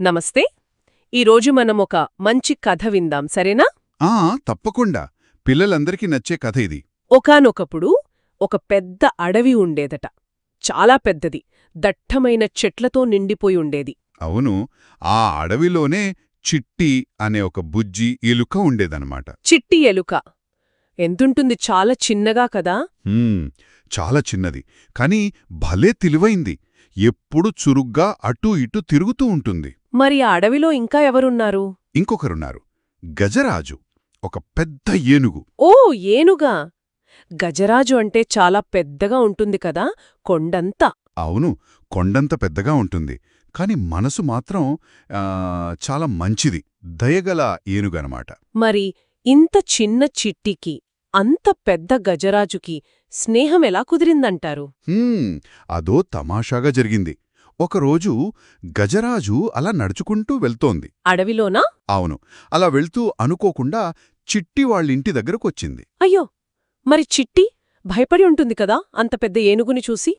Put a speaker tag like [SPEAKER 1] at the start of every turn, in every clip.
[SPEAKER 1] నమస్తే. ఈరోజు మనం ఒక మంచి కథ విందాం, సరేనా?
[SPEAKER 2] ఆ తప్పకుండా. పిల్లలందరికీ నచ్చే కథ ఇది.
[SPEAKER 1] ఒకానొకప్పుడు ఒక పెద్ద అడవి ఉండేదట. చాలా పెద్దది, దట్టమైన చెట్లతో నిండిపోయి ఉండేది.
[SPEAKER 2] అవును, ఆ అడవిలోనే చిట్టి అనే ఒక బుజ్జి ఎలుక ఉండేదన్నమాట.
[SPEAKER 1] చిట్టి ఎలుక ఎంతుంటుంది, చాలా చిన్నగా కదా.
[SPEAKER 2] చాలా చిన్నది, కాని భలే తెలివైంది. ఎప్పుడు చురుగ్గా అటూ ఇటూ తిరుగుతూ ఉంటుంది.
[SPEAKER 1] మరి ఆ అడవిలో ఇంకా ఎవరున్నారు?
[SPEAKER 2] ఇంకొకరున్నారు, గజరాజు, ఒక పెద్ద ఏనుగు.
[SPEAKER 1] ఓ, ఏనుగా! గజరాజు అంటే చాలా పెద్దగా ఉంటుంది కదా, కొండంతా.
[SPEAKER 2] అవును, కొండంత పెద్దగా ఉంటుంది. కాని మనసు మాత్రం చాలా మంచిది, దయగల ఏనుగనమాట.
[SPEAKER 1] మరి ఇంత చిన్న చిట్టికి అంత పెద్ద గజరాజుకి స్నేహం ఎలా కుదిరిందంటారు?
[SPEAKER 2] అదో తమాషాగా జరిగింది. ఒకరోజు గజరాజు అలా నడుచుకుంటూ వెళ్తోంది.
[SPEAKER 1] అడవిలోనా?
[SPEAKER 2] అవును, అలా వెళ్తూ అనుకోకుండా చిట్టి వాళ్ళింటి దగ్గరకొచ్చింది.
[SPEAKER 1] అయ్యో, మరి చిట్టి భయపడి ఉంటుంది కదా అంత పెద్ద ఏనుగుని చూసి.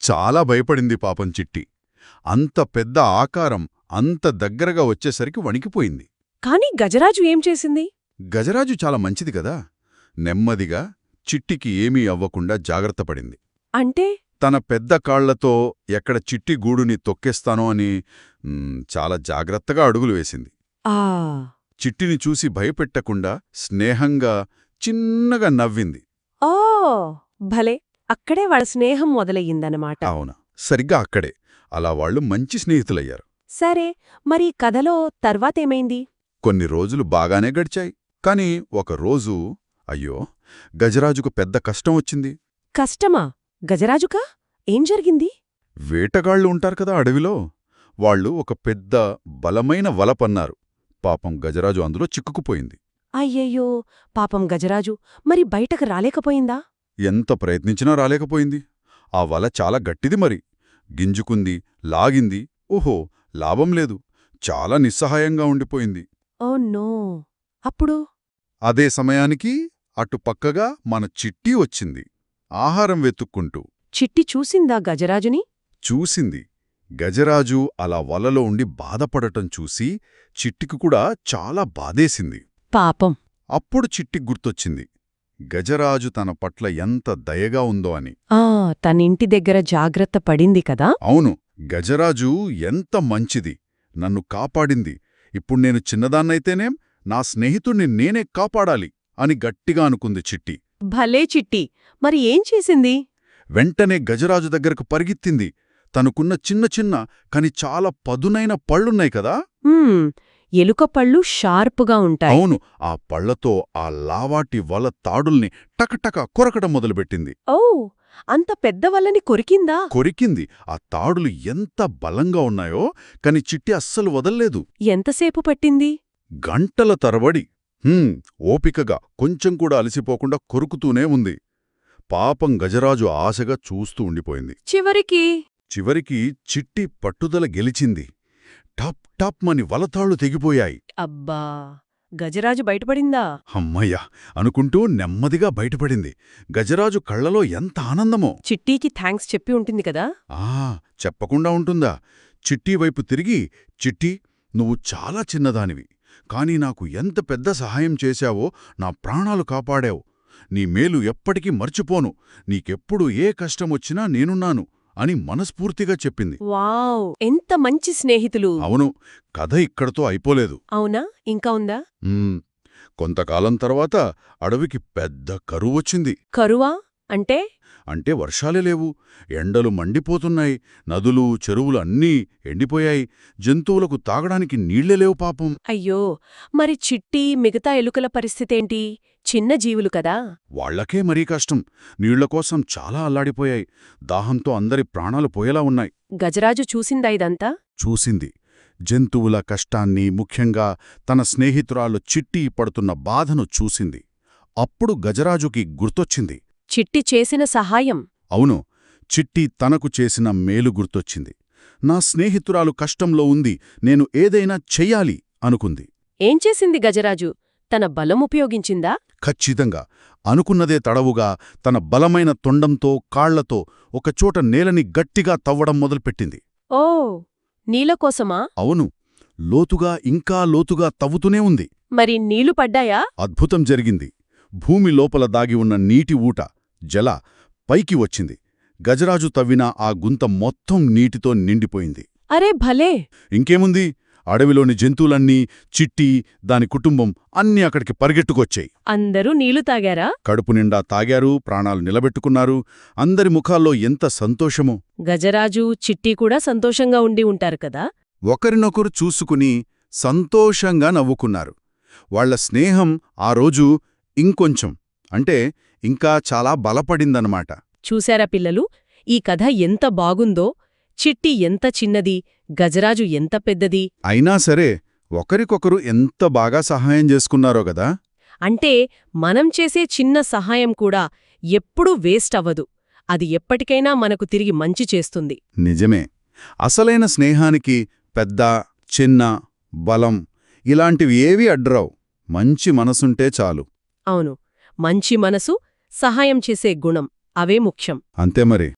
[SPEAKER 2] చాలా భయపడింది పాపం చిట్టి. అంత పెద్ద ఆకారం అంత దగ్గరగా వచ్చేసరికి వణికిపోయింది.
[SPEAKER 1] కాని గజరాజు ఏం చేసింది?
[SPEAKER 2] గజరాజు చాలా మంచిది కదా, నెమ్మదిగా చిట్టికి ఏమీ అవ్వకుండా జాగ్రత్తపడింది.
[SPEAKER 1] అంటే?
[SPEAKER 2] తన పెద్ద కాళ్లతో ఎక్కడ చిట్టి గూడుని తొక్కేస్తానో అని చాలా జాగ్రత్తగా అడుగులు వేసింది.
[SPEAKER 1] ఆ
[SPEAKER 2] చిట్టిని చూసి భయపెట్టకుండా స్నేహంగా చిన్నగా నవ్వింది.
[SPEAKER 1] ఓ భలే, అక్కడే వాళ్ళ స్నేహం మొదలయ్యిందన్నమాట.
[SPEAKER 2] అవునా, సరిగ్గా అక్కడే అలా వాళ్లు మంచి స్నేహితులయ్యారు.
[SPEAKER 1] సరే, మరి కథలో తర్వాతేమైంది?
[SPEAKER 2] కొన్ని రోజులు బాగానే గడిచాయి. కాని ఒకరోజు అయ్యో, గజరాజుకు పెద్ద కష్టం వచ్చింది.
[SPEAKER 1] కష్టమా? గజరాజుకా? ఏం జరిగింది?
[SPEAKER 2] వేటగాళ్లు ఉంటారు కదా అడవిలో, వాళ్లు ఒక పెద్ద బలమైన వల పన్నారు. పాపం గజరాజు అందులో చిక్కుకుపోయింది.
[SPEAKER 1] అయ్యయ్యో, పాపం గజరాజు మరి బయటకు రాలేకపోయిందా?
[SPEAKER 2] ఎంత ప్రయత్నించినా రాలేకపోయింది. ఆ వల చాలా గట్టిది మరి. గింజుకుంది, లాగింది, ఓహో, లాభం లేదు. చాలా నిస్సహాయంగా ఉండిపోయింది.
[SPEAKER 1] Oh no! అప్పుడు?
[SPEAKER 2] అదే సమయానికి అటుపక్కగా మన చిట్టి వచ్చింది, ఆహారం వెతుక్కుంటూ.
[SPEAKER 1] చిట్టి చూసిందా గజరాజుని?
[SPEAKER 2] చూసింది. గజరాజు అలా వలలో ఉండి బాధపడటం చూసి చిట్టికి కూడా చాలా బాధేసింది.
[SPEAKER 1] పాపం.
[SPEAKER 2] అప్పుడు చిట్టికి గుర్తొచ్చింది, గజరాజు తన పట్ల ఎంత దయగా ఉందో అని.
[SPEAKER 1] తనింటి దగ్గర జాగ్రత్త పడింది కదా.
[SPEAKER 2] అవును, గజరాజు ఎంత మంచిది, నన్ను కాపాడింది. ఇప్పుడు నేను చిన్నదాన్నైతేనేం నా స్నేహితుణ్ణి నేనే కాపాడాలి అని గట్టిగా అనుకుంది చిట్టి.
[SPEAKER 1] భలే చిట్టి, మరి ఏం చేసింది?
[SPEAKER 2] వెంటనే గజరాజు దగ్గరకు పరిగెత్తింది. తనకున్న చిన్న చిన్న కాని చాలా పదునైన పళ్ళున్నాయి కదా.
[SPEAKER 1] ఎలుక పళ్ళు షార్పుగా ఉంటాయి.
[SPEAKER 2] అవును, ఆ పళ్లతో ఆ లావాటి వల తాడుల్ని టకటక కొరకడం మొదలుపెట్టింది.
[SPEAKER 1] ఓ, అంత పెద్ద వల్లని కొరికిందా?
[SPEAKER 2] కొరికింది. ఆ తాడులు ఎంత బలంగా ఉన్నాయో, కాని చిట్టి అస్సలు వదల్లేదు.
[SPEAKER 1] ఎంతసేపు పట్టింది?
[SPEAKER 2] గంటల తరబడి ఓపికగా కొంచెం కూడా అలసిపోకుండా కొరుకుతూనే ఉంది. పాపం గజరాజు ఆశగా చూస్తూ ఉండిపోయింది. చివరికి చిట్టి పట్టుదల గెలిచింది. టప్ టప్ మని వలతాళ్లు తెగిపోయాయి.
[SPEAKER 1] అబ్బా, గజరాజు బయటపడిందా?
[SPEAKER 2] అమ్మయ్యా అనుకుంటూ నెమ్మదిగా బయటపడింది. గజరాజు కళ్లలో ఎంత ఆనందమో!
[SPEAKER 1] చిట్టీకి థాంక్స్ చెప్పి ఉంటుంది కదా.
[SPEAKER 2] చెప్పకుండా ఉంటుందా? చిట్టి వైపు తిరిగి, చిట్టి, నువ్వు చాలా చిన్నదానివి, కాని నాకు ఎంత పెద్ద సహాయం చేశావో, నా ప్రాణాలు కాపాడావు. నీ మేలు ఎప్పటికీ మర్చిపోను. నీకెప్పుడు ఏ కష్టమొచ్చినా నేనున్నాను అని మనస్ఫూర్తిగా చెప్పింది.
[SPEAKER 1] వావ్, ఎంత మంచి స్నేహితులు!
[SPEAKER 2] అవును, కథ ఇక్కడతో అయిపోలేదు.
[SPEAKER 1] అవునా, ఇంకా ఉందా?
[SPEAKER 2] కొంతకాలం తర్వాత అడవికి పెద్ద కరువొచ్చింది.
[SPEAKER 1] కరువా అంటే?
[SPEAKER 2] అంటే వర్షాలే లేవు, ఎండలు మండిపోతున్నాయి, నదులు చెరువులు అన్నీ ఎండిపోయాయి, జంతువులకు తాగడానికి నీళ్లే లేవు పాపం.
[SPEAKER 1] అయ్యో, మరి చిట్టి మిగతా ఎలుకల పరిస్థితేంటి? చిన్న జీవులు కదా.
[SPEAKER 2] వాళ్లకే మరీ కష్టం. నీళ్లకోసం చాలా అల్లాడిపోయాయి. దాహంతో అందరి ప్రాణాలు పోయేలా ఉన్నాయి.
[SPEAKER 1] గజరాజు చూసిందా ఇదంతా?
[SPEAKER 2] చూసింది. జంతువుల కష్టాన్ని, ముఖ్యంగా తన స్నేహితురాలు చిట్టి పడుతున్న బాధను చూసింది. అప్పుడు గజరాజుకి గుర్తొచ్చింది
[SPEAKER 1] చిట్టి చేసిన సహాయం.
[SPEAKER 2] అవును, చిట్టి తనకు చేసిన మేలు గుర్తొచ్చింది. నా స్నేహితురాలు కష్టంలో ఉంది, నేను ఏదైనా చెయ్యాలి అనుకుంది.
[SPEAKER 1] ఏం చేసింది గజరాజు? తన బలం ఉపయోగించిందా?
[SPEAKER 2] ఖచ్చితంగా. అనుకున్నదే తడవుగా తన బలమైన తొండంతో, కాళ్లతో ఒకచోట నేలని గట్టిగా తవ్వడం మొదలుపెట్టింది.
[SPEAKER 1] ఓ, నీళ్ల కోసమా?
[SPEAKER 2] అవును, లోతుగా ఇంకా లోతుగా తవ్వుతూనే ఉంది.
[SPEAKER 1] మరి నీళ్లు పడ్డాయా?
[SPEAKER 2] అద్భుతం జరిగింది. భూమి లోపల దాగి ఉన్న నీటి ఊట, జల, పైకి వచ్చింది. గజరాజు తవ్విన ఆ గుంత మొత్తం నీటితో నిండిపోయింది.
[SPEAKER 1] అరే భలే!
[SPEAKER 2] ఇంకేముంది, అడవిలోని జంతువులన్నీ, చిట్టి, దాని కుటుంబం అన్నీ అక్కడికి పరిగెట్టుకొచ్చాయి.
[SPEAKER 1] అందరూ నీళ్లు తాగారా?
[SPEAKER 2] కడుపు నిండా తాగారు, ప్రాణాలు నిలబెట్టుకున్నారు. అందరి ముఖాల్లో ఎంత సంతోషమో!
[SPEAKER 1] గజరాజు, చిట్టి కూడా సంతోషంగా ఉండి ఉంటారు కదా?
[SPEAKER 2] ఒకరినొకరు చూసుకుని సంతోషంగా నవ్వుకున్నారు. వాళ్ల స్నేహం ఆ రోజు ఇంకొంచెం, అంటే ఇంకా చాలా బలపడిందన్నమాట.
[SPEAKER 1] చూశారా పిల్లలు, ఈ కథ ఎంత బాగుందో! చిట్టి ఎంత చిన్నది, గజరాజు ఎంత పెద్దది.
[SPEAKER 2] అయినా సరే ఒకరికొకరు ఎంత బాగా సహాయం చేసుకున్నారో గదా!
[SPEAKER 1] అంటే మనం చేసే చిన్న సహాయం కూడా ఎప్పుడూ వేస్ట్ అవ్వదు. అది ఎప్పటికైనా మనకు తిరిగి మంచి చేస్తుంది.
[SPEAKER 2] నిజమే. అసలైన స్నేహానికి పెద్ద, చిన్న, బలం ఇలాంటివి ఏవీ అడ్డురావు. మంచి మనసుంటే చాలు.
[SPEAKER 1] అవును, మంచి మనసు, సహాయం చేసే గుణం అవే ముఖ్యం.
[SPEAKER 2] అంతే మరి.